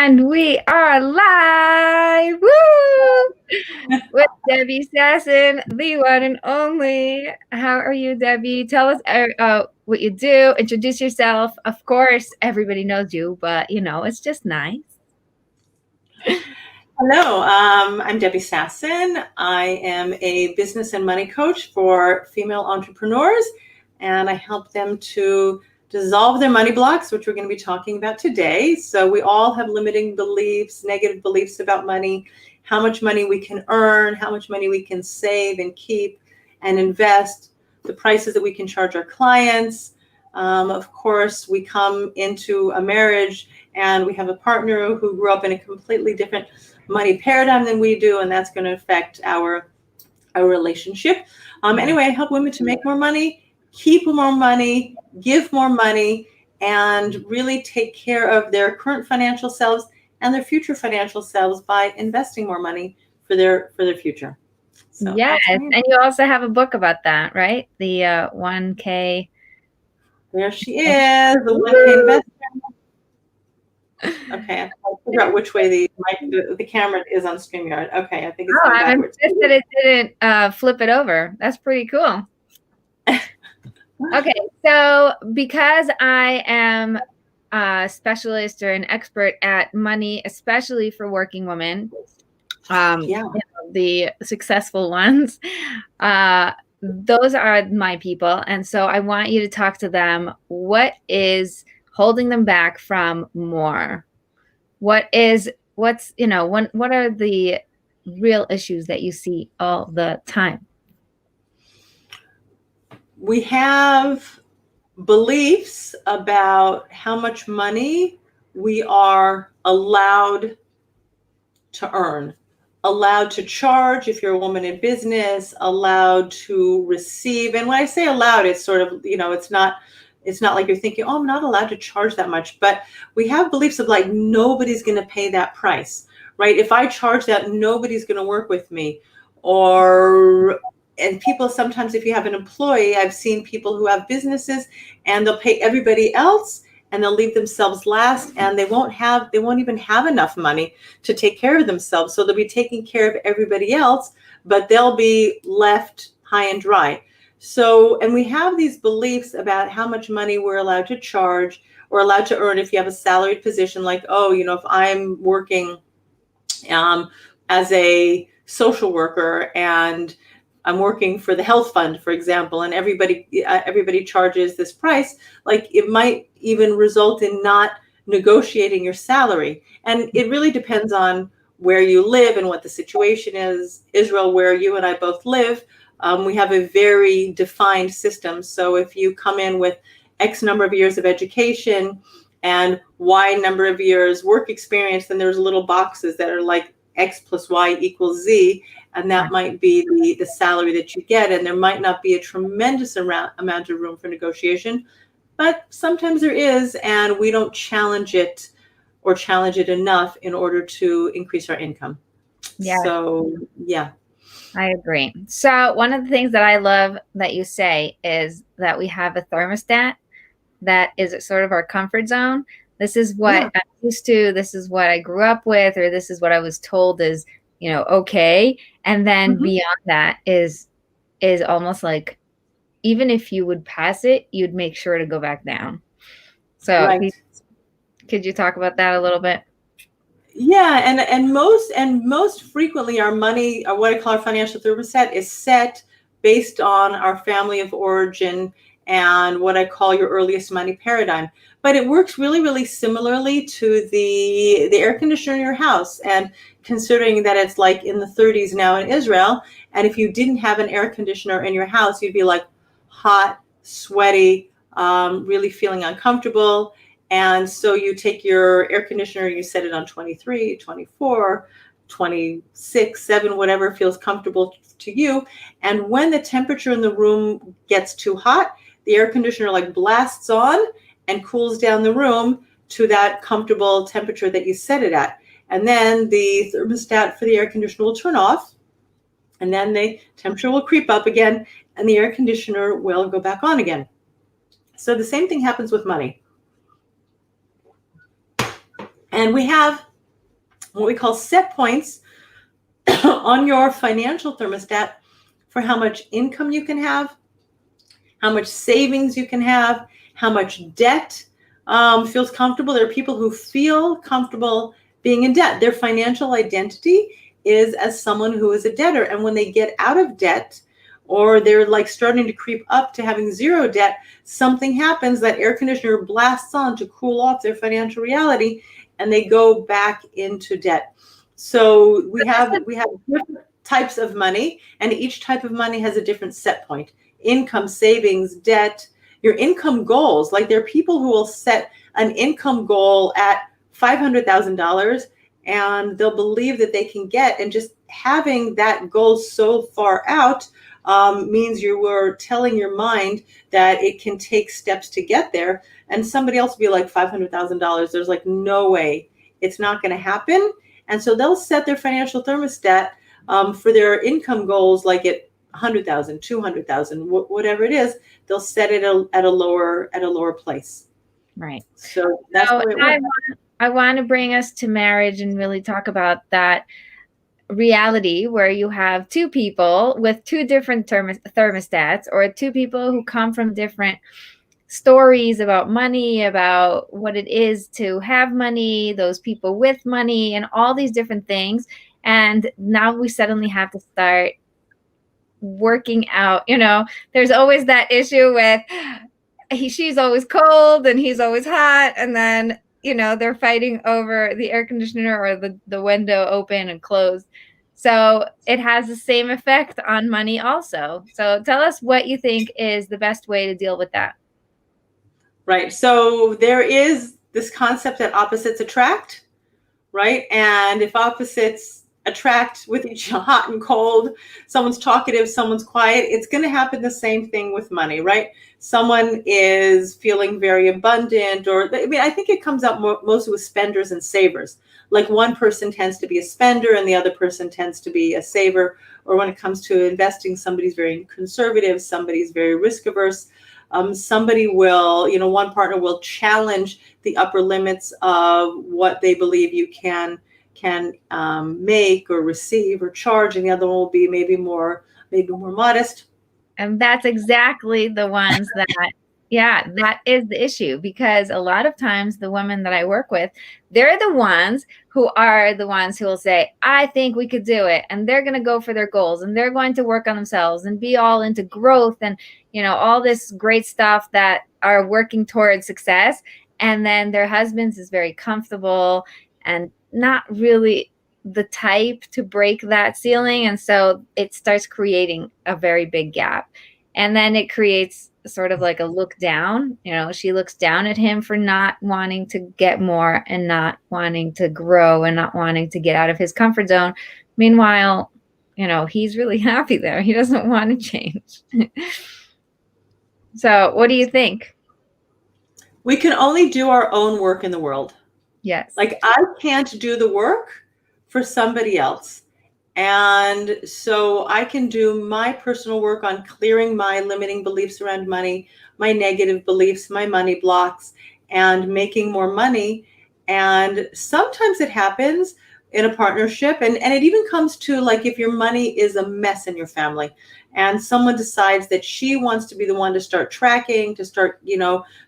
And we are live, woo! With Debbie Sassen, the one and only. How are you, Debbie? Tell us what you do. Introduce yourself. Of course, everybody knows you, but it's just nice. Hello, I'm Debbie Sassen. I am a business and money coach for female entrepreneurs, and I help them to dissolve their money blocks, which we're going to be talking about today. So we all have limiting beliefs, negative beliefs about money, how much money we can earn, how much money we can save and keep and invest, the prices that we can charge our clients. Of course, we come into a marriage and we have a partner who grew up in a completely different money paradigm than we do, and that's going to affect our relationship. Anyway, I help women to make more money, keep more money, give more money, and really take care of their current financial selves and their future financial selves by investing more money for their future. So yes, and you also have a book about that, right? The 1K. There she is, the 1K investor. Okay, I figure out which way the camera is on StreamYard. Okay, I think it's going backwards. I'm impressed that it didn't flip it over. That's pretty cool. Okay, so because I am a specialist or an expert at money, especially for working women, the successful ones, those are my people. And so I want you to talk to them. What is holding them back from more? What are the real issues that you see all the time? We have beliefs about how much money we are allowed to earn, allowed to charge if you're a woman in business, allowed to receive. And when I say allowed, it's sort of, it's not like you're thinking, oh, I'm not allowed to charge that much. But we have beliefs of like, nobody's going to pay that price, right? If I charge that, nobody's going to work with me. And people sometimes, if you have an employee, I've seen people who have businesses and they'll pay everybody else and they'll leave themselves last, and they won't even have enough money to take care of themselves. So they'll be taking care of everybody else, but they'll be left high and dry. So, and we have these beliefs about how much money we're allowed to charge or allowed to earn if you have a salaried position, like, oh, if I'm working as a social worker and I'm working for the health fund, for example, and everybody charges this price, like it might even result in not negotiating your salary. And it really depends on where you live and what the situation is. Israel, where you and I both live, we have a very defined system. So if you come in with X number of years of education and Y number of years work experience, then there's little boxes that are like X plus Y equals Z, and that might be the salary that you get. And there might not be a tremendous amount of room for negotiation, but sometimes there is, and we don't challenge it enough in order to increase our income. Yeah. So, yeah. I agree. So one of the things that I love that you say is that we have a thermostat that is sort of our comfort zone. This is what I'm used to. This is what I grew up with, or this is what I was told is, okay. And then beyond that is almost like, even if you would pass it, you'd make sure to go back down. So could you talk about that a little bit? Yeah, and most frequently our money, or what I call our financial thermostat, is set based on our family of origin and what I call your earliest money paradigm. But it works really, really similarly to the air conditioner in your house. And considering that it's like in the 30s now in Israel, and if you didn't have an air conditioner in your house, you'd be like hot, sweaty, really feeling uncomfortable. And so you take your air conditioner, you set it on 23, 24, 26, 7, whatever feels comfortable to you. And when the temperature in the room gets too hot, the air conditioner like blasts on and cools down the room to that comfortable temperature that you set it at. And then the thermostat for the air conditioner will turn off, and then the temperature will creep up again, and the air conditioner will go back on again. So the same thing happens with money. And we have what we call set points on your financial thermostat for how much income you can have, how much savings you can have, how much debt feels comfortable. There are people who feel comfortable being in debt. Their financial identity is as someone who is a debtor. And when they get out of debt, or they're like starting to creep up to having zero debt, something happens, that air conditioner blasts on to cool off their financial reality, and they go back into debt. So we have different types of money, and each type of money has a different set point. Income, savings, debt, your income goals. Like there are people who will set an income goal at $500,000, and they'll believe that they can get, and just having that goal so far out means you were telling your mind that it can take steps to get there. And somebody else will be like, $500,000, there's like no way, it's not going to happen. And so they'll set their financial thermostat for their income goals, like at 100,000, 200,000, whatever it is, they'll set it at a lower place. Right. So that's the way it works. I want to bring us to marriage and really talk about that reality where you have two people with two different thermostats, or two people who come from different stories about money, about what it is to have money, those people with money, and all these different things. And now we suddenly have to start working out. There's always that issue with she's always cold and he's always hot, and then they're fighting over the air conditioner or the window open and closed. So it has the same effect on money also. So tell us what you think is the best way to deal with that. Right. So there is this concept that opposites attract, right? And if opposites attract with each other, hot and cold, someone's talkative, someone's quiet, it's going to happen the same thing with money, right? Someone is feeling very abundant, I think it comes out mostly with spenders and savers. Like one person tends to be a spender and the other person tends to be a saver. Or when it comes to investing, somebody's very conservative, somebody's very risk averse. Somebody will, one partner will challenge the upper limits of what they believe you can make or receive or charge, and the other one will be maybe more modest. And that's exactly the ones that, that is the issue, because a lot of times the women that I work with, they're the ones who will say, I think we could do it. And they're going to go for their goals, and they're going to work on themselves and be all into growth and, all this great stuff that are working towards success. And then their husbands is very comfortable and not really the type to break that ceiling. And so it starts creating a very big gap. And then it creates sort of like a look down. She looks down at him for not wanting to get more and not wanting to grow and not wanting to get out of his comfort zone. Meanwhile, he's really happy there. He doesn't want to change. So what do you think? We can only do our own work in the world. Yes. Like I can't do the work for somebody else. And so I can do my personal work on clearing my limiting beliefs around money, my negative beliefs, my money blocks, and making more money. And sometimes it happens in a partnership. And it even comes to like if your money is a mess in your family and someone decides that she wants to be the one to start tracking, to start,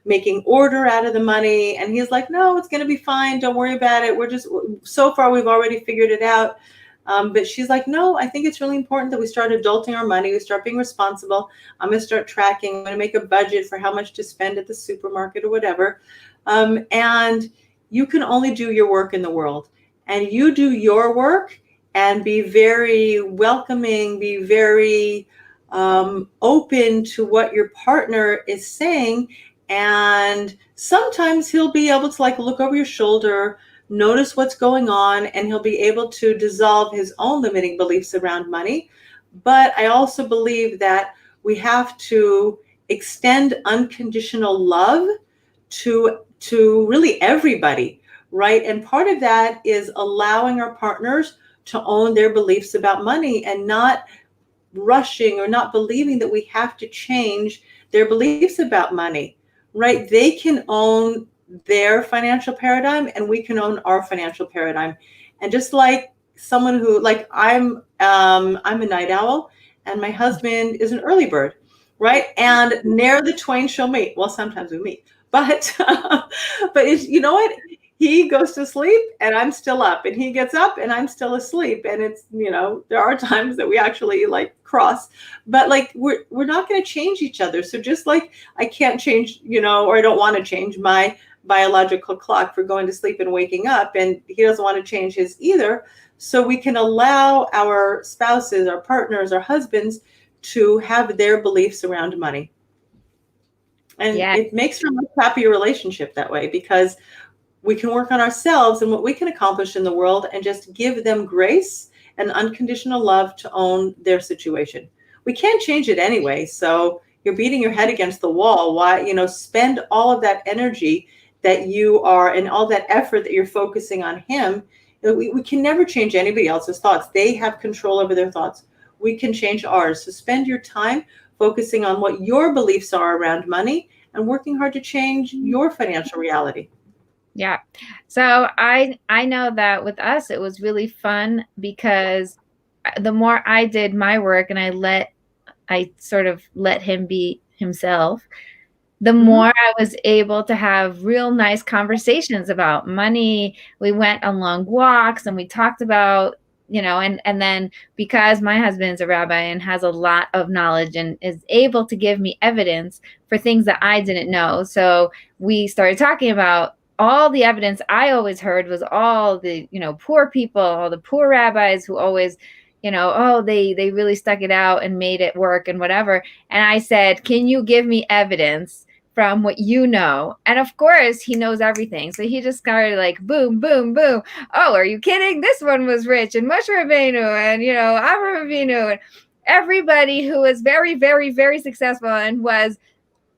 making order out of the money. And he's like, no, it's going to be fine. Don't worry about it. So far, we've already figured it out. But she's like, no, I think it's really important that we start adulting our money. We start being responsible. I'm going to start tracking. I'm going to make a budget for how much to spend at the supermarket or whatever. And you can only do your work in the world. And you do your work and be very welcoming, be very open to what your partner is saying. And sometimes he'll be able to like look over your shoulder, notice what's going on, and he'll be able to dissolve his own limiting beliefs around money. But I also believe that we have to extend unconditional love to really everybody, right? And part of that is allowing our partners to own their beliefs about money and not rushing or not believing that we have to change their beliefs about money, right? They can own their financial paradigm and we can own our financial paradigm. And just like someone who, like I'm a night owl, and my husband is an early bird, right? And ne'er the twain shall meet. Well, sometimes we meet, but but it's, you know what? He goes to sleep and I'm still up, and he gets up and I'm still asleep. And it's, you know, there are times that we actually like cross, but like we're not going to change each other. So just like I can't change, you know, or I don't want to change my biological clock for going to sleep and waking up, and he doesn't want to change his either. So we can allow our spouses, our partners, our husbands to have their beliefs around money. And it makes for a much happier relationship that way, because we can work on ourselves and what we can accomplish in the world and just give them grace and unconditional love to own their situation. We can't change it anyway. So you're beating your head against the wall. Why, you know, spend all of that energy that you are and all that effort that you're focusing on him. We can never change anybody else's thoughts. They have control over their thoughts. We can change ours. So spend your time focusing on what your beliefs are around money and working hard to change your financial reality. Yeah. So I know that with us, it was really fun because the more I did my work and I sort of let him be himself, the more I was able to have real nice conversations about money. We went on long walks and we talked about, you know, and then because my husband's a rabbi and has a lot of knowledge and is able to give me evidence for things that I didn't know. So we started talking about all the evidence I always heard was all the, you know, poor people, all the poor rabbis who always, you know, oh, they really stuck it out and made it work and whatever. And I said, can you give me evidence from what you know? And of course he knows everything. So he just started like, boom, boom, boom. Oh, are you kidding? This one was rich, and Moshe Rabbeinu, and, you know, Avraham Avinu, and everybody who was very, very, very successful and was,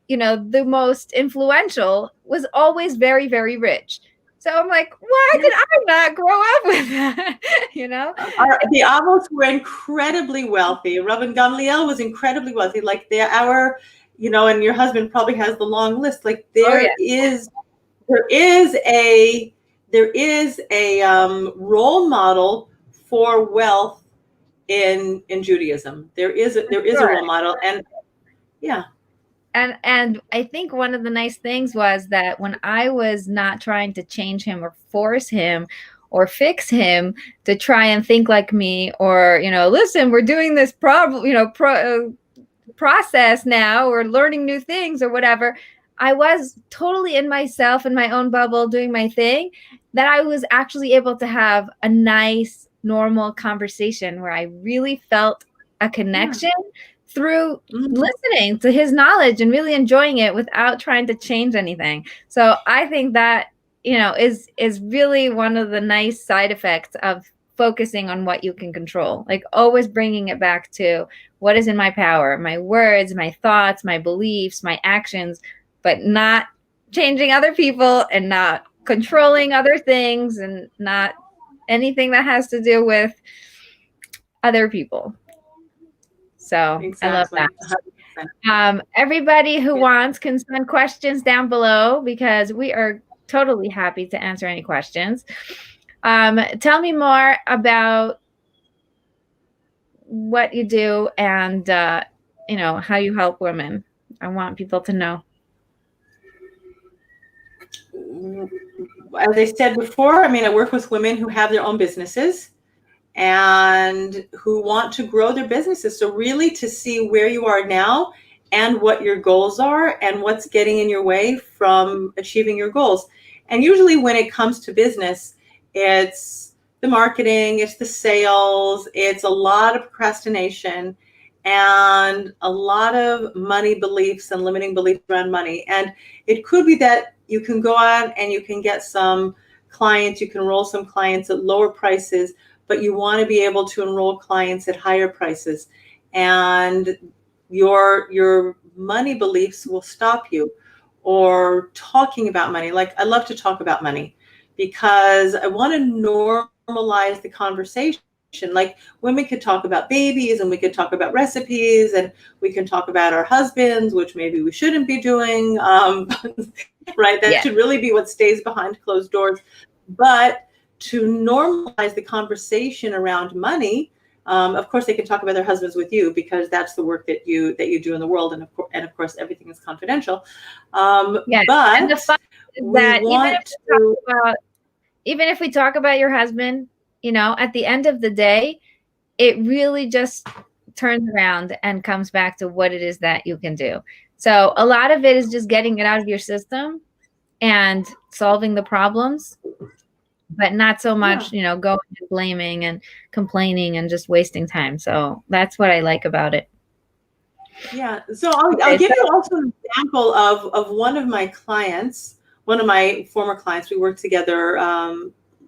you know, the most influential was always very, very rich. So I'm like, why did I not grow up with that? You know, the Avos were incredibly wealthy. Rabban Gamliel was incredibly wealthy. Like our, you know, and your husband probably has the long list. Like there is a role model for wealth in Judaism. There is a role model, and yeah. And I think one of the nice things was that when I was not trying to change him or force him or fix him to try and think like me, or, you know, listen, we're doing this process now, or learning new things or whatever, I was totally in myself, in my own bubble, doing my thing, that I was actually able to have a nice, normal conversation where I really felt a connection through listening to his knowledge and really enjoying it without trying to change anything. So I think that, you know, is really one of the nice side effects of focusing on what you can control, like always bringing it back to what is in my power, my words, my thoughts, my beliefs, my actions, but not changing other people and not controlling other things and not anything that has to do with other people. So exactly. I love that. Everybody who wants can send questions down below, because we are totally happy to answer any questions. Tell me more about what you do and, you know, how you help women. I want people to know. As I said before, I mean, I work with women who have their own businesses and who want to grow their businesses. So really to see where you are now and what your goals are and what's getting in your way from achieving your goals. And usually when it comes to business, it's the marketing, it's the sales, it's a lot of procrastination and a lot of money beliefs and limiting beliefs around money. And it could be that you can go out and you can get some clients, you can enroll some clients at lower prices, but you want to be able to enroll clients at higher prices, and your money beliefs will stop you. Or talking about money. Like, I love to talk about money because I want to normalize the conversation. Like, women could talk about babies, and we could talk about recipes, and we can talk about our husbands, which maybe we shouldn't be doing, right? That should really be what stays behind closed doors. But to normalize the conversation around money. Of course, they can talk about their husbands with you because that's the work that you do in the world, and of course, everything is confidential. Yeah, But and the fun is we that want to. even if we talk about your husband, at the end of the day, it really just turns around and comes back to what it is that you can do. So a lot of it is just getting it out of your system and solving the problems, but not so much, going and blaming and complaining and just wasting time. So that's what I like about it. Yeah. So I'll give you also an example of one of my clients, one of my former clients. We worked together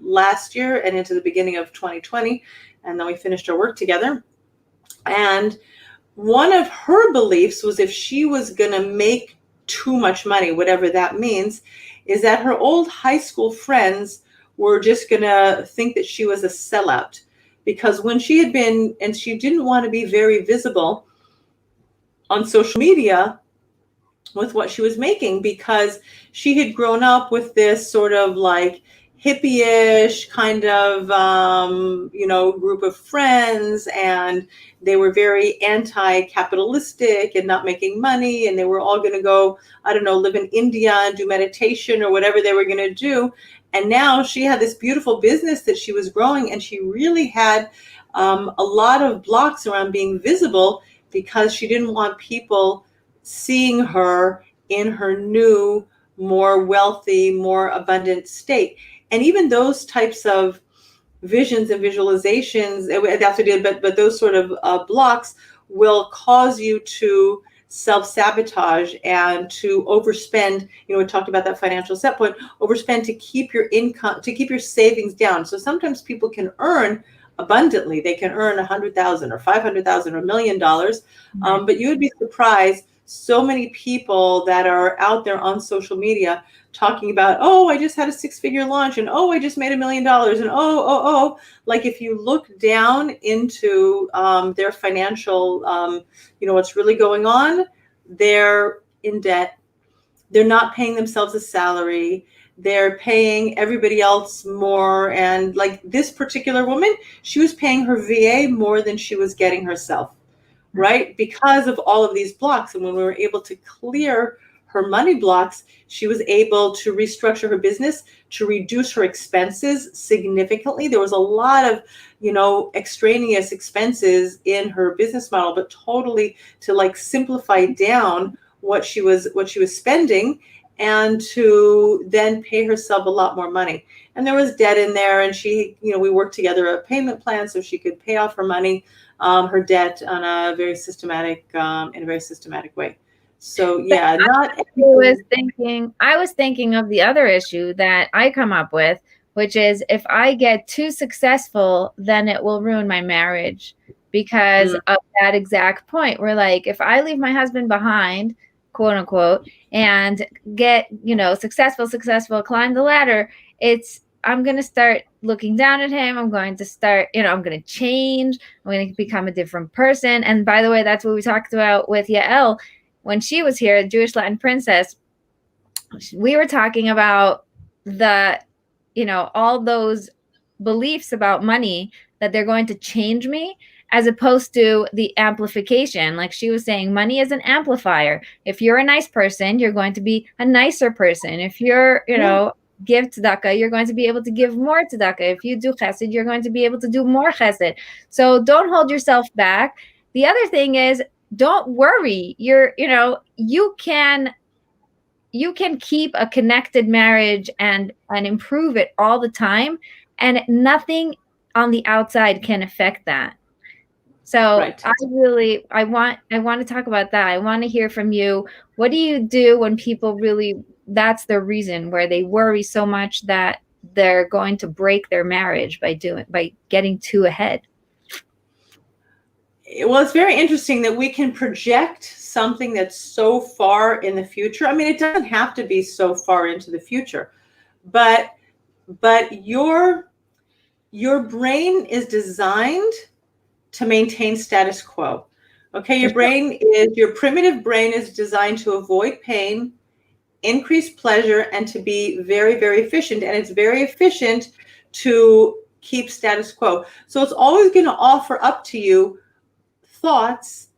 last year and into the beginning of 2020, and then we finished our work together. And one of her beliefs was if she was going to make too much money, whatever that means, is that her old high school friends were just going to think that she was a sellout. Because when she had been, and she didn't want to be very visible on social media with what she was making, because she had grown up with this sort of like hippie-ish kind of, group of friends, and they were very anti-capitalistic and not making money, and they were all going to go, I don't know, live in India and do meditation or whatever they were going to do. And now she had this beautiful business that she was growing, and she really had a lot of blocks around being visible because she didn't want people seeing her in her new, more wealthy, more abundant state. And even those types of visions and visualizations, that's what it is, but those sort of blocks will cause you to self-sabotage and to overspend. We talked about that financial set point, overspend to keep your income, to keep your savings down. So sometimes people can earn abundantly. They can earn $100,000 or $500,000 or $1 million. But you would be surprised, so many people that are out there on social media talking about, oh, I just had a 6-figure launch, and oh, I just made $1 million, and like if you look down into their financial, what's really going on, they're in debt. They're not paying themselves a salary. They're paying everybody else more. And like this particular woman, she was paying her VA more than she was getting herself, right? Because of all of these blocks. And when we were able to clear her money blocks, she was able to restructure her business, to reduce her expenses significantly. There was a lot of, extraneous expenses in her business model, but totally to like simplify down what she was spending, and to then pay herself a lot more money. And there was debt in there, and she, we worked together a payment plan so she could pay off her money, her debt on a very systematic, in a very systematic way. So yeah, I was thinking of the other issue that I come up with, which is if I get too successful, then it will ruin my marriage because of that exact point. Where like, if I leave my husband behind, quote unquote, and get, successful, climb the ladder, I'm going to start looking down at him. I'm going to start, I'm going to change. I'm going to become a different person. And by the way, that's what we talked about with Yael when she was here, Jewish Latin princess. We were talking about all those beliefs about money that they're going to change me, as opposed to the amplification. Like she was saying, money is an amplifier. If you're a nice person, you're going to be a nicer person. If you're, give tzedakah, you're going to be able to give more tzedakah. If you do chesed, you're going to be able to do more chesed. So don't hold yourself back. The other thing is, don't worry. You can keep a connected marriage and improve it all the time, and nothing on the outside can affect that. So right. I want to talk about that. I want to hear from you. What do you do when people really, that's their reason, where they worry so much that they're going to break their marriage by getting too ahead? Well, it's very interesting that we can project something that's so far in the future. I mean, it doesn't have to be so far into the future, but your brain is designed to maintain status quo. Okay, your primitive brain is designed to avoid pain, increase pleasure, and to be very, very efficient. And it's very efficient to keep status quo. So it's always going to offer up to you thoughts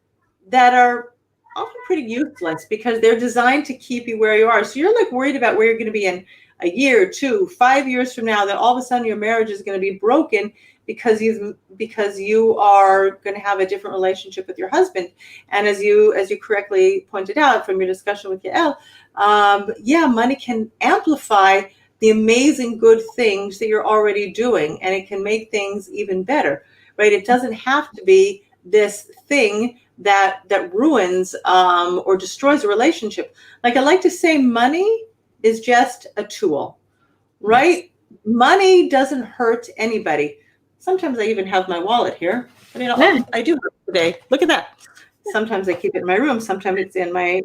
that are often pretty useless because they're designed to keep you where you are. So you're like worried about where you're going to be in a year, 2, 5 years from now, that all of a sudden your marriage is going to be broken because you are going to have a different relationship with your husband. And as you correctly pointed out from your discussion with Yael, money can amplify the amazing good things that you're already doing, and it can make things even better, right? It doesn't have to be this thing that ruins or destroys a relationship. Like I like to say, money is just a tool, right? Yes. Money doesn't hurt anybody. Sometimes I even have my wallet here. I mean, I do have it today. Look at that. Sometimes I keep it in my room. Sometimes it's in my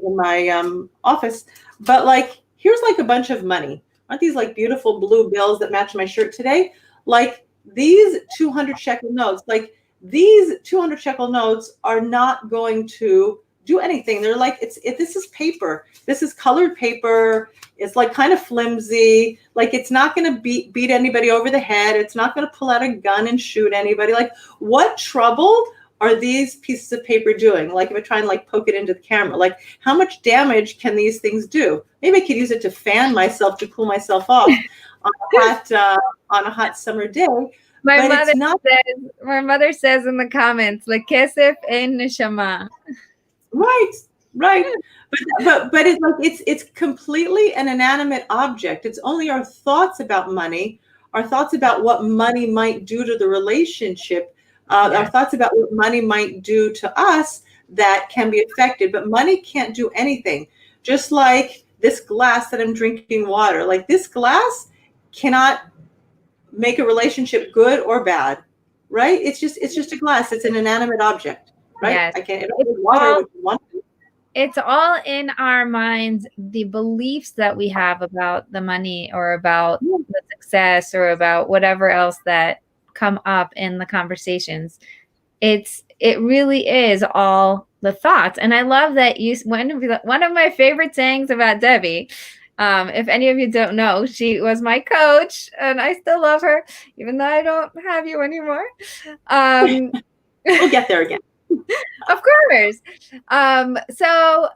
office. But like, here's like a bunch of money. Aren't these like beautiful blue bills that match my shirt today? Like these 200 shekel notes, like these 200 shekel notes are not going to do anything. They're like, this is paper. This is colored paper. It's like kind of flimsy. Like it's not going to beat anybody over the head. It's not going to pull out a gun and shoot anybody. Like what trouble are these pieces of paper doing? Like if I try and like poke it into the camera, like how much damage can these things do? Maybe I could use it to fan myself to cool myself off on a hot summer day. My mother says in the comments, "Le kesef ein neshama." Right. But it's completely an inanimate object. It's only our thoughts about money, our thoughts about what money might do to the relationship, our thoughts about what money might do to us that can be affected. But money can't do anything. Just like this glass that I'm drinking water, like this glass cannot make a relationship good or bad, right? It's just a glass. It's an inanimate object, right? Yes. I can't water what you want to. It's all in our minds, the beliefs that we have about the money or about the success or about whatever else that come up in the conversations. It really is all the thoughts. And I love that one of my favorite sayings about Debbie, if any of you don't know, she was my coach and I still love her, even though I don't have you anymore. We'll get there again. Of course. So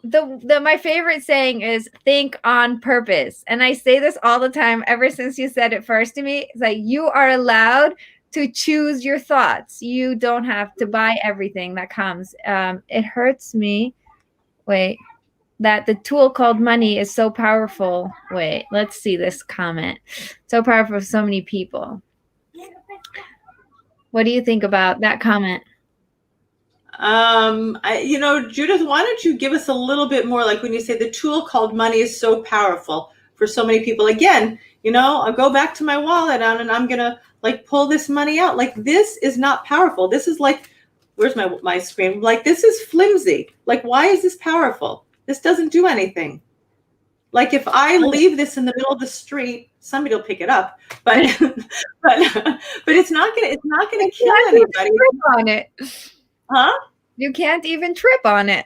my favorite saying is think on purpose. And I say this all the time ever since you said it first to me. It's like you are allowed to choose your thoughts. You don't have to buy everything that comes. It hurts me. That the tool called money is so powerful. Let's see this comment. So powerful for so many people. What do you think about that comment? Judith, why don't you give us a little bit more, like when you say the tool called money is so powerful for so many people. Again, I'll go back to my wallet and I'm going to like pull this money out. Like this is not powerful. This is like, where's my screen? Like this is flimsy. Like, why is this powerful? This doesn't do anything. Like if I leave this in the middle of the street, somebody will pick it up, but it's not gonna kill anybody. On it. Huh? You can't even trip on it.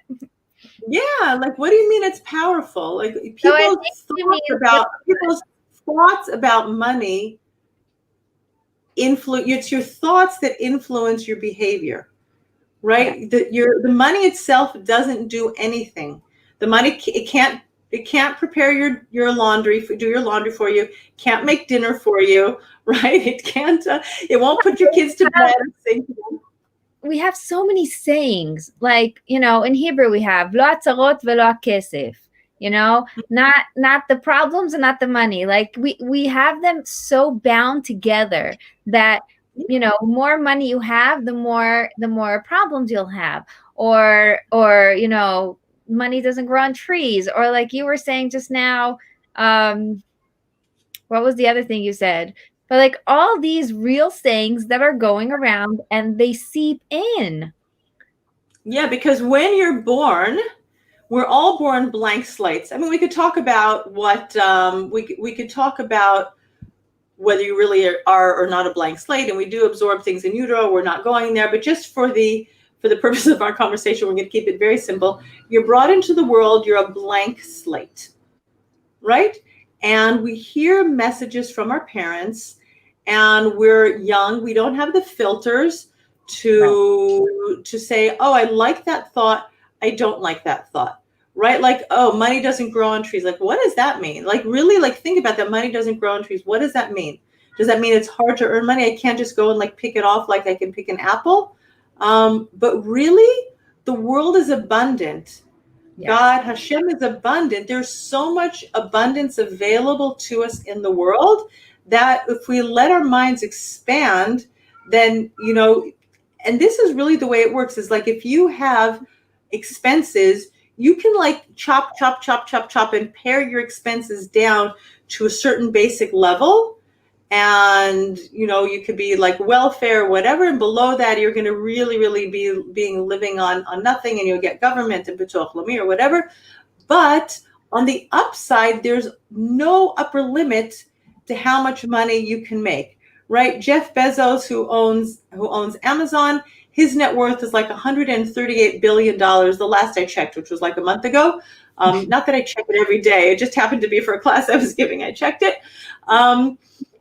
Yeah, like what do you mean it's powerful? Like people's thoughts about money it's your thoughts that influence your behavior, right? The money itself doesn't do anything. The money it can't prepare your laundry, do your laundry for you, can't make dinner for you, right? It can't it won't put your kids to bed and sing to them. We have so many sayings, like, in Hebrew we have lo atzarot velo kesef, not the problems and not the money. Like we have them so bound together that, more money you have, the more problems you'll have, or money doesn't grow on trees, or like you were saying just now, what was the other thing you said? But like all these real sayings that are going around and they seep in. Yeah, because when you're born, we're all born blank slates. I mean, we could talk about what we could talk about whether you really are or not a blank slate, and we do absorb things in utero. We're not going there, but just for the purpose of our conversation, we're going to keep it very simple. You're brought into the world. You're a blank slate, right? and we hear messages from our parents, and we're young. We don't have the filters to say, oh, I like that thought. I don't like that thought. Right? Like, oh, money doesn't grow on trees. Like, what does that mean? Like, really, like, think about that. Money doesn't grow on trees. What does that mean? Does that mean it's hard to earn money? I can't just go and like pick it off like I can pick an apple. But really, the world is abundant. Yes. God, Hashem is abundant. There's so much abundance available to us in the world that if we let our minds expand, then, you know, and this is really the way it works, is like if you have expenses, you can like chop, and pare your expenses down to a certain basic level. And, you know, you could be like welfare, whatever. And below that, you're going to really be living on nothing, and you'll get government and B'toch Laumi or whatever. But on the upside, there's no upper limit to how much money you can make, right? Jeff Bezos, who owns Amazon, his net worth is like $138 billion. The last I checked, which was like a month ago. Not that I check it every day. It just happened to be for a class I was giving. I checked it.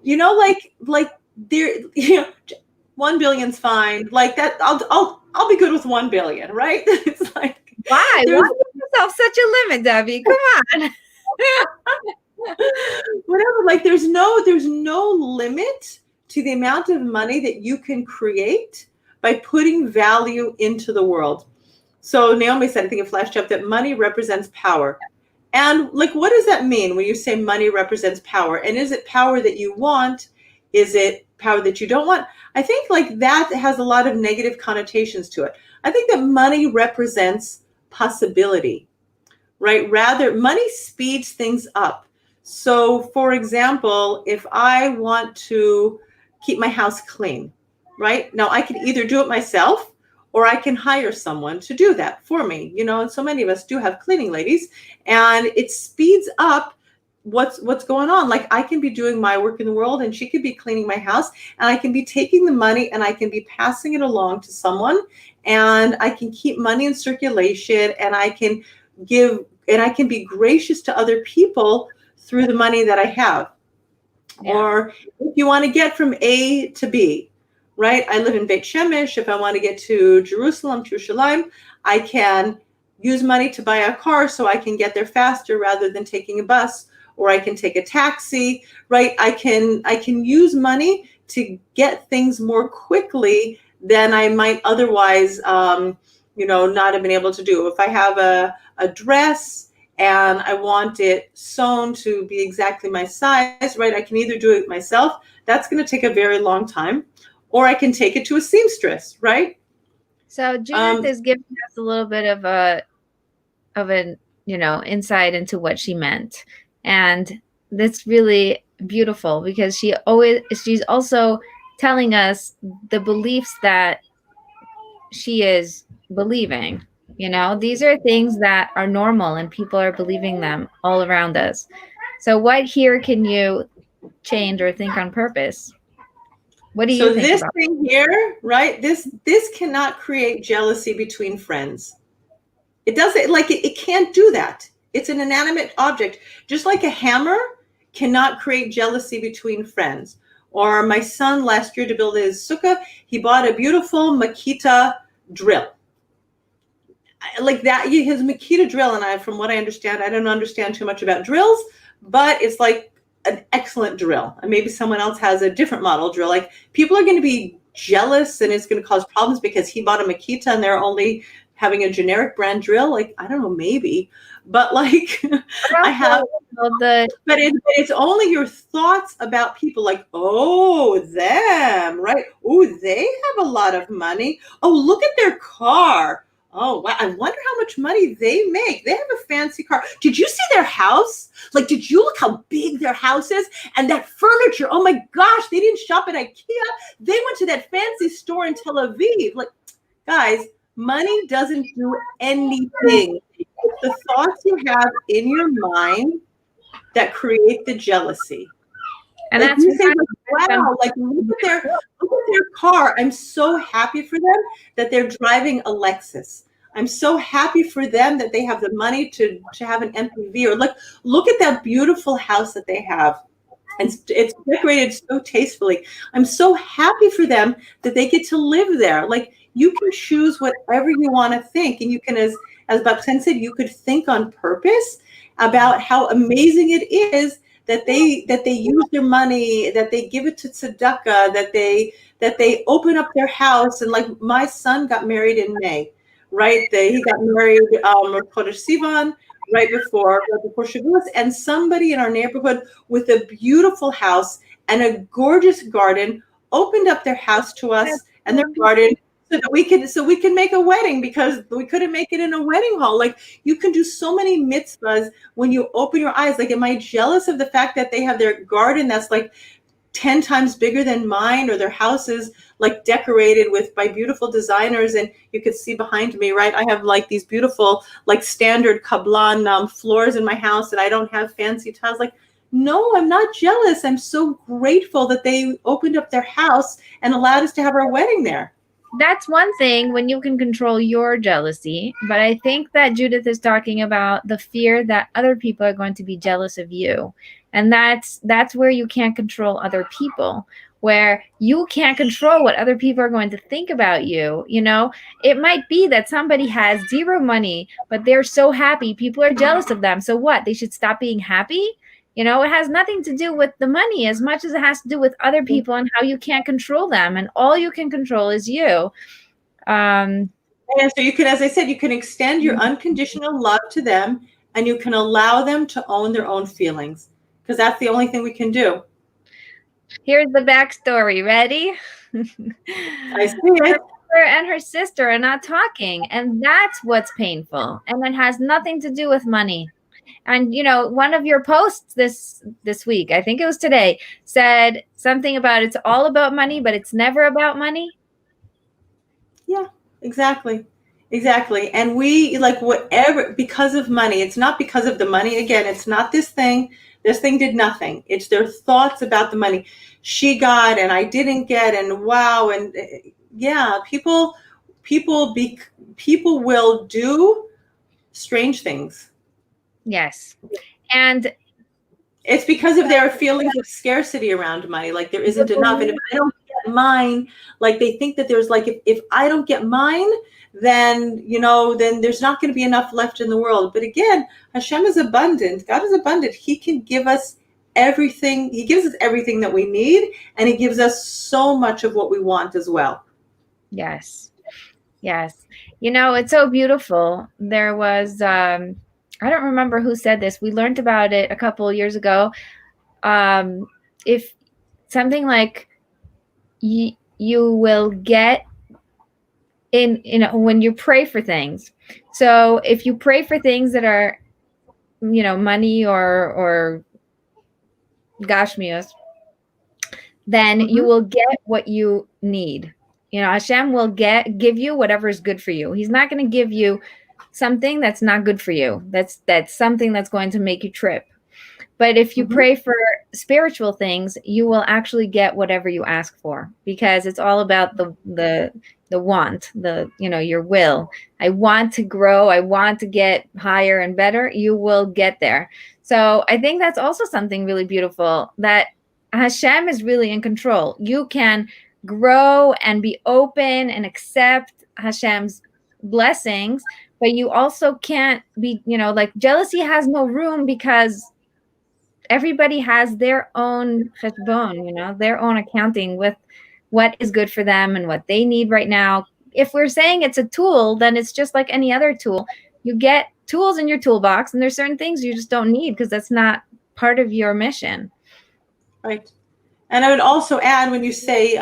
You know, like there, you know, 1 billion's fine. Like that, I'll be good with 1 billion, right? It's like, why give yourself such a limit, Debbie? Come on. Whatever. Like there's no limit to the amount of money that you can create by putting value into the world. So Naomi said, I think it flashed up, that money represents power. And like, what does that mean when you say money represents power? And is it power that you want? Is it power that you don't want? I think like that has a lot of negative connotations to it. I think that money represents possibility, right? Rather, money speeds things up. So for example, if I want to keep my house clean, right? Now I can either do it myself, or I can hire someone to do that for me, you know, and so many of us do have cleaning ladies, and it speeds up what's going on. Like I can be doing my work in the world, and she could be cleaning my house, and I can be taking the money and I can be passing it along to someone, and I can keep money in circulation, and I can give, and I can be gracious to other people through the money that I have. Yeah. Or if you want to get from A to B, right? I live in Beit Shemesh. If I want to get to Jerusalem, to Yerushalayim, I can use money to buy a car so I can get there faster rather than taking a bus, or I can take a taxi, right? I can use money to get things more quickly than I might otherwise, you know, not have been able to do. If I have a dress and I want it sewn to be exactly my size, right? I can either do it myself. That's going to take a very long time. Or I can take it to a seamstress, right? So Judith is giving us a little bit of an, you know, insight into what she meant. And that's really beautiful, because she's also telling us the beliefs that she is believing. You know, these are things that are normal and people are believing them all around us. So what here can you change or think on purpose? What do you think this about thing here, right? This cannot create jealousy between friends. It doesn't, like it can't do that. It's an inanimate object. Just like a hammer cannot create jealousy between friends. Or my son last year, to build his sukkah, he bought a beautiful Makita drill. Like that, his Makita drill, and from what I understand, I don't understand too much about drills, but it's like an excellent drill. And maybe someone else has a different model drill. Like people are going to be jealous, and it's going to cause problems because he bought a Makita and they're only having a generic brand drill. Like, I don't know, maybe, but like I have, but it's only your thoughts about people, like, oh, them, right? Oh, they have a lot of money. Oh, look at their car. Oh, wow. I wonder how much money they make. They have a fancy car. Did you see their house? Like, did you look how big their house is? And that furniture, oh my gosh, they didn't shop at IKEA. They went to that fancy store in Tel Aviv. Like, guys, money doesn't do anything. It's the thoughts you have in your mind that create the jealousy. And like, that's you say, like, wow, like look at their car. I'm so happy for them that they're driving a Lexus. I'm so happy for them that they have the money to have an MPV, or look at that beautiful house that they have. And it's decorated so tastefully. I'm so happy for them that they get to live there. Like, you can choose whatever you want to think, and you can, as Bat-Chen said, you could think on purpose about how amazing it is that they use their money, that they give it to tzedakah, that they open up their house. And like, my son got married in May, right? He got married Chodesh Sivan, right before Shavuos, and somebody in our neighborhood with a beautiful house and a gorgeous garden opened up their house to us and their garden, so that we can make a wedding, because we couldn't make it in a wedding hall. Like, you can do so many mitzvahs when you open your eyes. Like, am I jealous of the fact that they have their garden that's like 10 times bigger than mine, or their house is like decorated by beautiful designers? And you could see behind me, right? I have like these beautiful, like standard Kablan floors in my house, and I don't have fancy tiles. Like, no, I'm not jealous. I'm so grateful that they opened up their house and allowed us to have our wedding there. That's one thing when you can control your jealousy. But I think that Judith is talking about the fear that other people are going to be jealous of you. And that's where you can't control other people, where you can't control what other people are going to think about you. You know, it might be that somebody has zero money, but they're so happy. People are jealous of them. So what? They should stop being happy? You know, it has nothing to do with the money as much as it has to do with other people and how you can't control them. And all you can control is you. And so you can, as I said, you can extend your unconditional love to them, and you can allow them to own their own feelings, because that's the only thing we can do. Here's the backstory. Ready? I see it. Her and her sister are not talking, and that's what's painful. And it has nothing to do with money. And, you know, one of your posts this week, I think it was today, said something about it's all about money, but it's never about money. Yeah, exactly. Exactly. And we, like, whatever, because of money, it's not because of the money. Again, it's not this thing. This thing did nothing. It's their thoughts about the money. She got and I didn't get, and wow. And yeah, people will do strange things. Yes. And it's because of their feelings of scarcity around money. Like, there isn't enough. And if I don't get mine, like, they think that there's like, if I don't get mine, then, you know, then there's not going to be enough left in the world. But again, Hashem is abundant. God is abundant. He can give us everything. He gives us everything that we need. And he gives us so much of what we want as well. Yes. Yes. You know, it's so beautiful. There was, I don't remember who said this. We learned about it a couple of years ago. If something like you will get in, you know, when you pray for things. So if you pray for things that are, you know, money or gashmios, then you will get what you need. You know, Hashem will give you whatever is good for you. He's not going to give you something that's not good for you. That's something that's going to make you trip. But if you pray for spiritual things, you will actually get whatever you ask for, because it's all about the want, you know, your will. I want to grow. I want to get higher and better. You will get there. So I think that's also something really beautiful, that Hashem is really in control. You can grow and be open and accept Hashem's blessings, but you also can't be, you know, like, jealousy has no room, because everybody has their own cheshbon, you know, their own accounting with what is good for them and what they need right now. If we're saying it's a tool, then it's just like any other tool. You get tools in your toolbox, and there's certain things you just don't need because that's not part of your mission. Right. And I would also add, when you say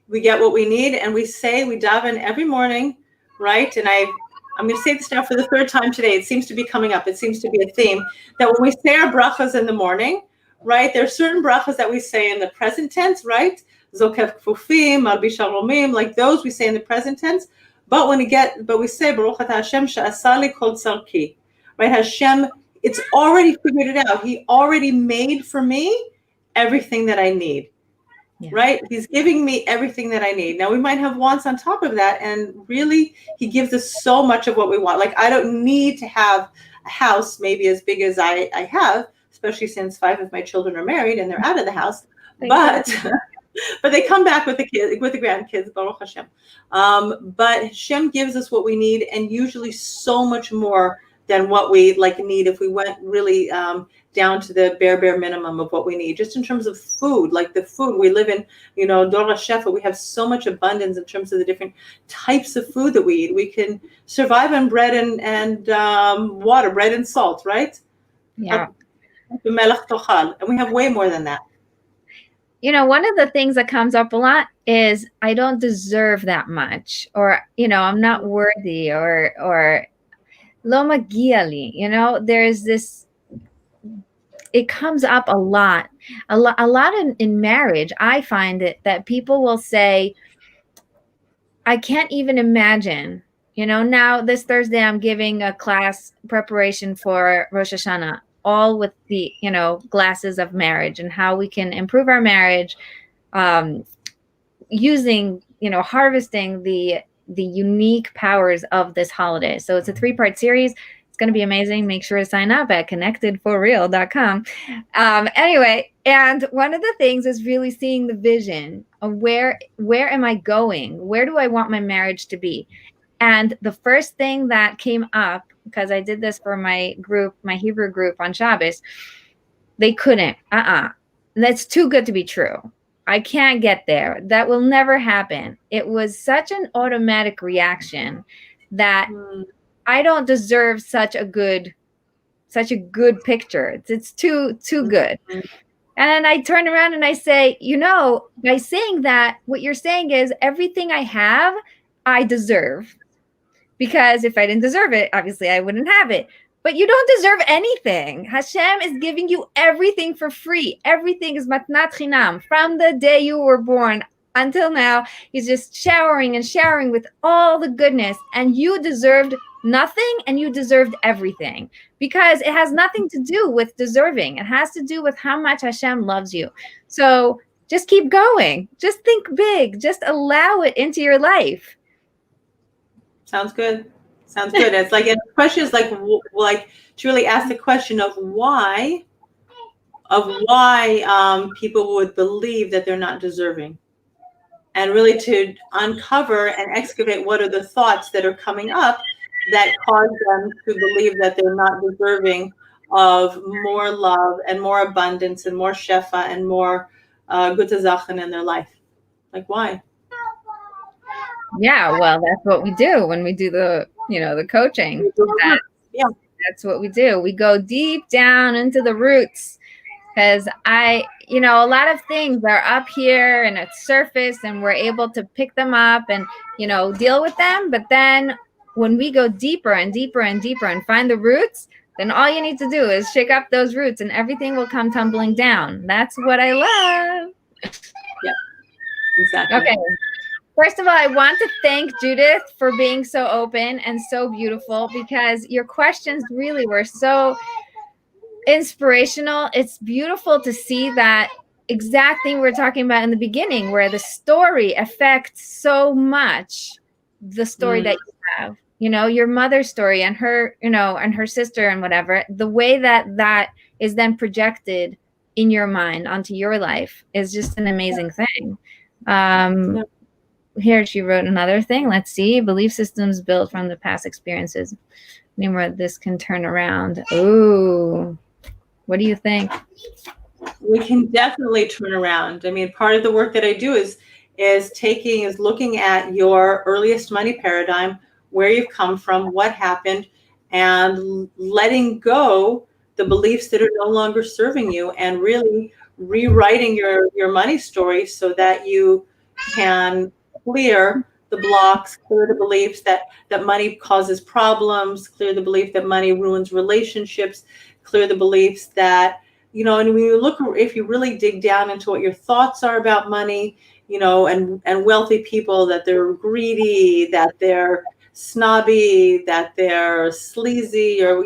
we get what we need, and we daven every morning, right? And I'm going to say this now for the third time today. It seems to be coming up. It seems to be a theme that when we say our brachas in the morning, right, there are certain brachas that we say in the present tense, right? Zokef kfufim, Malbi shalomim, like those we say in the present tense. But we say Baruch Ata Hashem she'asali kol tzarki, right? Hashem, it's already figured it out. He already made for me everything that I need. Yeah. right? He's giving me everything that I need. Now we might have wants on top of that, and really he gives us so much of what we want. Like I don't need to have a house maybe as big as I have, especially since 5 of my children are married and they're out of the house. Thank But God. but they come back with the kids, with the grandkids, Baruch Hashem. But Hashem gives us what we need, and usually so much more than what we like need if we went really down to the bare minimum of what we need, just in terms of food. Like the food we live in, Dora Shefa, we have so much abundance in terms of the different types of food that we eat. We can survive on bread and water, bread and salt, right? Yeah. And we have way more than that. One of the things that comes up a lot is I don't deserve that much, or, I'm not worthy, or lo magia li. There's this, it comes up a lot in marriage. I find it that people will say, I can't even imagine, now this Thursday I'm giving a class preparation for Rosh Hashanah, all with the, glasses of marriage and how we can improve our marriage, using, harvesting the unique powers of this holiday. So it's a 3-part series. It's going to be amazing. Make sure to sign up at ConnectedForReal.com. Anyway, and one of the things is really seeing the vision of where am I going? Where do I want my marriage to be? And the first thing that came up, because I did this for my group, my Hebrew group on Shabbos, they couldn't. That's too good to be true. I can't get there. That will never happen. It was such an automatic reaction that I don't deserve such a good picture. It's too good. And then I turn around and I say, by saying that, what you're saying is everything I have, I deserve. Because if I didn't deserve it, obviously I wouldn't have it. But you don't deserve anything. Hashem is giving you everything for free. Everything is matnat chinam. From the day you were born until now, he's just showering and showering with all the goodness. And you deserved nothing, and you deserved everything. Because it has nothing to do with deserving. It has to do with how much Hashem loves you. So just keep going. Just think big. Just allow it into your life. Sounds good. Sounds good. It's like, and the question is like to really ask the question of why people would believe that they're not deserving, and really to uncover and excavate what are the thoughts that are coming up that cause them to believe that they're not deserving of more love and more abundance and more shefa and more gute Sachen in their life. Like why? Yeah, well, that's what we do when we do the coaching. That's what we do. We go deep down into the roots, because a lot of things are up here and at surface, and we're able to pick them up and, deal with them. But then when we go deeper and deeper and deeper and find the roots, then all you need to do is shake up those roots and everything will come tumbling down. That's what I love. Yeah, exactly. Okay. First of all, I want to thank Judith for being so open and so beautiful, because your questions really were so inspirational. It's beautiful to see that exact thing we were talking about in the beginning, where the story affects so much the story that you have, your mother's story and her, and her sister and whatever. The way that is then projected in your mind onto your life is just an amazing thing. Here she wrote another thing. Let's see. Belief systems built from the past experiences. Nimrod, this can turn around. Ooh. What do you think? We can definitely turn around. I mean, part of the work that I do is looking at your earliest money paradigm, where you've come from, what happened, and letting go the beliefs that are no longer serving you, and really rewriting your money story so that you can clear the blocks, clear the beliefs that money causes problems, clear the belief that money ruins relationships, clear the beliefs that, and when you look, if you really dig down into what your thoughts are about money, and wealthy people, that they're greedy, that they're snobby, that they're sleazy, or,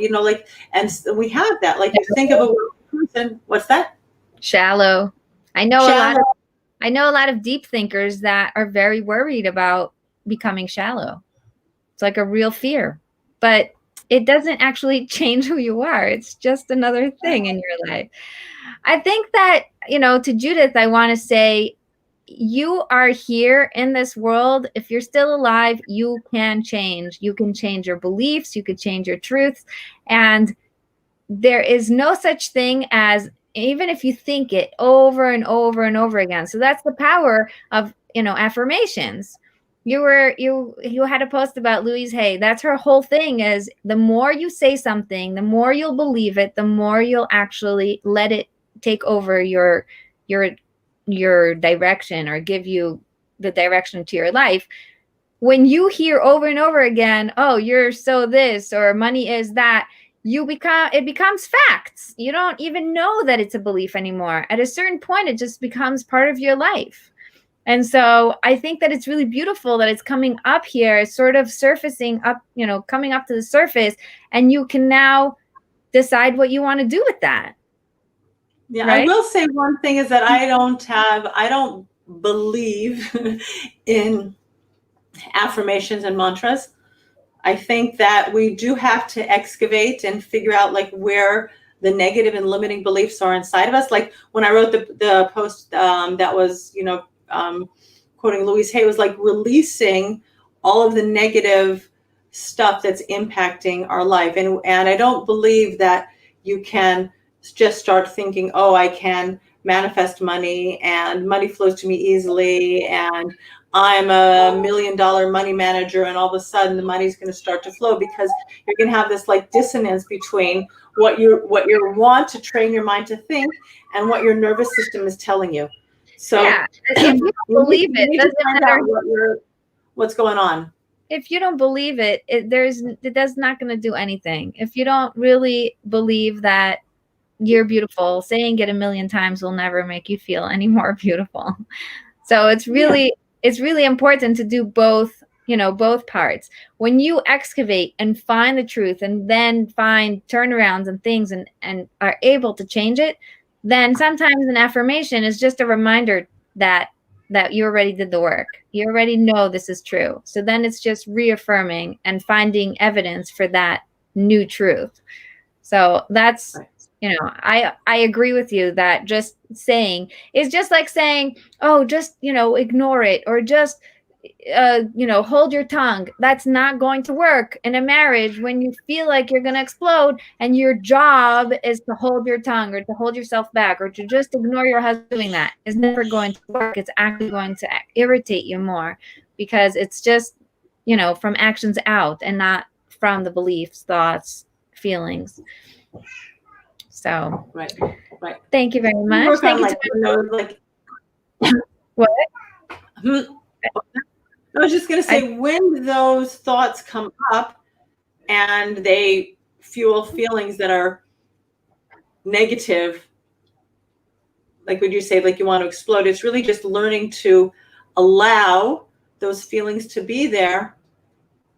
and we have that. Like, you think of a wealthy person, what's that? Shallow. I know Shallow. I know a lot of deep thinkers that are very worried about becoming shallow. It's like a real fear, but it doesn't actually change who you are. It's just another thing in your life. I think that, to Judith, I want to say, you are here in this world. If you're still alive, you can change. You can change your beliefs. You could change your truths. And there is no such thing as, even if you think it over and over and over again. So that's the power of, affirmations. You had a post about Louise Hay. That's her whole thing, is the more you say something, the more you'll believe it, the more you'll actually let it take over your direction, or give you the direction to your life. When you hear over and over again, oh, you're so this, or money is that, it becomes facts. You don't even know that it's a belief anymore. At a certain point, it just becomes part of your life. And so I think that it's really beautiful that it's coming up here, sort of surfacing up, coming up to the surface, and you can now decide what you want to do with that. Yeah, right? I will say one thing is that I don't believe in affirmations and mantras. I think that we do have to excavate and figure out like where the negative and limiting beliefs are inside of us. Like when I wrote the post that was, quoting Louise Hay, was like releasing all of the negative stuff that's impacting our life. And I don't believe that you can just start thinking, oh, I can manifest money and money flows to me easily, and I'm a $1 million money manager, and all of a sudden the money's going to start to flow, because you're going to have this like dissonance between what you want to train your mind to think and what your nervous system is telling you. So yeah, if you don't believe it, doesn't matter what's going on. If you don't believe it, that's not going to do anything. If you don't really believe that you're beautiful, saying it 1,000,000 times will never make you feel any more beautiful. So it's really important to do both, both parts. When you excavate and find the truth, and then find turnarounds and things, and are able to change it, then sometimes an affirmation is just a reminder that you already did the work. You already know this is true. So then it's just reaffirming and finding evidence for that new truth. So that's, I agree with you that just saying is just like saying, oh, just, ignore it, or just, hold your tongue. That's not going to work in a marriage when you feel like you're going to explode, and your job is to hold your tongue, or to hold yourself back, or to just ignore your husband doing that. Is never going to work. It's actually going to irritate you more, because it's just, from actions out, and not from the beliefs, thoughts, feelings. So right. Thank you very much. Thank you. What? I was just going to say, when those thoughts come up and they fuel feelings that are negative, like would you say, like you want to explode, it's really just learning to allow those feelings to be there,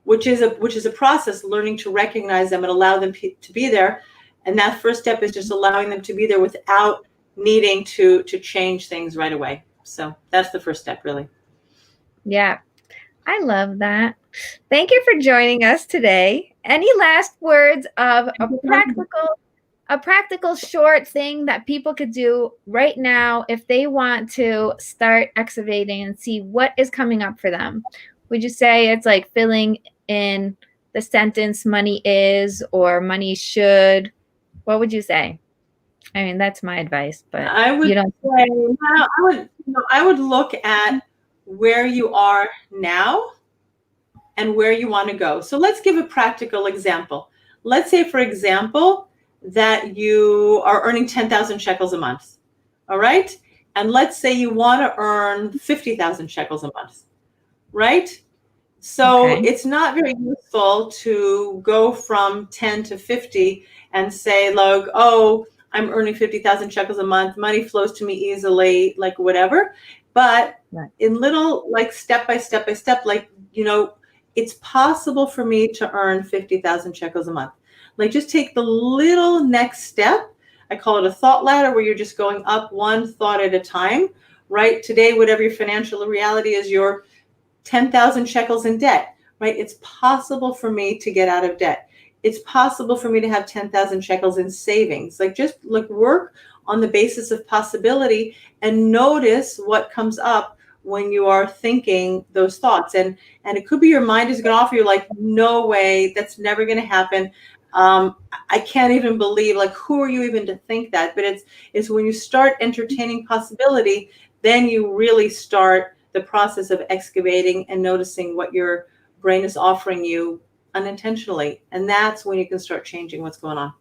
which is a process, learning to recognize them and allow them to be there. And that first step is just allowing them to be there without needing to change things right away. So that's the first step, really. Yeah, I love that. Thank you for joining us today. Any last words of a practical short thing that people could do right now if they want to start excavating and see what is coming up for them? Would you say it's like filling in the sentence, money is, or money should? What would you say? I mean, that's my advice, but I would look at where you are now and where you want to go. So let's give a practical example. Let's say, for example, that you are earning 10,000 shekels a month. All right. And let's say you want to earn 50,000 shekels a month. Right. So It's not very useful to go from 10 to 50 and say, look, oh, I'm earning 50,000 shekels a month. Money flows to me easily, like whatever. But in little, like step by step, like, it's possible for me to earn 50,000 shekels a month. Like just take the little next step. I call it a thought ladder, where you're just going up one thought at a time, right? Today, whatever your financial reality is, you're 10,000 shekels in debt, right? It's possible for me to get out of debt. It's possible for me to have 10,000 shekels in savings. Like, just like work on the basis of possibility and notice what comes up when you are thinking those thoughts. And it could be your mind is going to offer you like, no way, that's never going to happen. I can't even believe, like, who are you even to think that? But it's when you start entertaining possibility, then you really start the process of excavating and noticing what your brain is offering you unintentionally. And that's when you can start changing what's going on.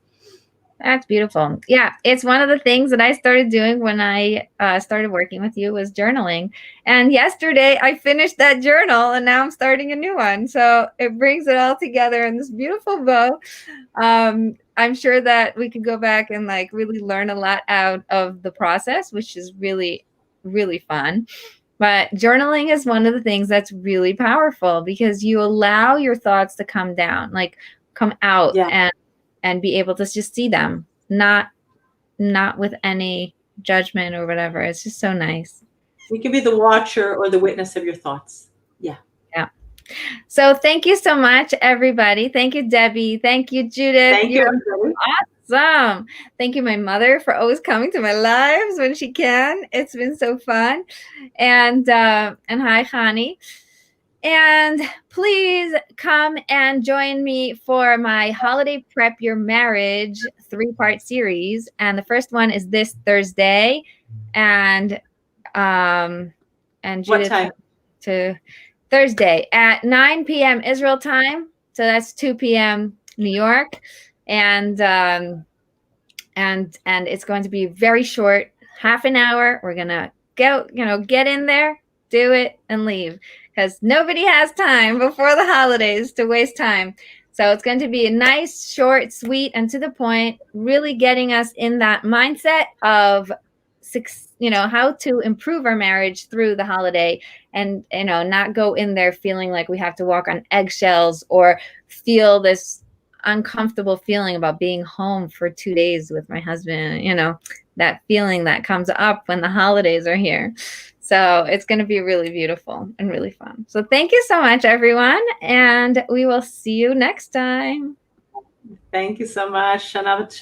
That's beautiful. Yeah, it's one of the things that I started doing when I started working with you was journaling. And yesterday I finished that journal and now I'm starting a new one. So it brings it all together in this beautiful bow. I'm sure that we could go back and like really learn a lot out of the process, which is really, really fun. But journaling is one of the things that's really powerful because you allow your thoughts to come down, like come out, Yeah. and be able to just see them, not with any judgment or whatever. It's just so nice. You can be the watcher or the witness of your thoughts. Yeah. Yeah. So thank you so much, everybody. Thank you, Debbie. Thank you, Judith. Thank You're you. awesome. Thank you, my mother, for always coming to my lives when she can. It's been so fun. And hi, Hani. And please come and join me for my Holiday Prep Your Marriage 3-part series. And the first one is this Thursday. And Judith, What time? To Thursday at 9 p.m. Israel time. So that's 2 p.m. New York. And it's going to be very short, half an hour. We're gonna go, get in there, do it, and leave. Because nobody has time before the holidays to waste time. So it's going to be a nice, short, sweet, and to the point, really getting us in that mindset of, how to improve our marriage through the holiday and, not go in there feeling like we have to walk on eggshells or feel this uncomfortable feeling about being home for 2 days with my husband, that feeling that comes up when the holidays are here. So it's going to be really beautiful and really fun. So thank you so much, everyone. And we will see you next time. Thank you so much.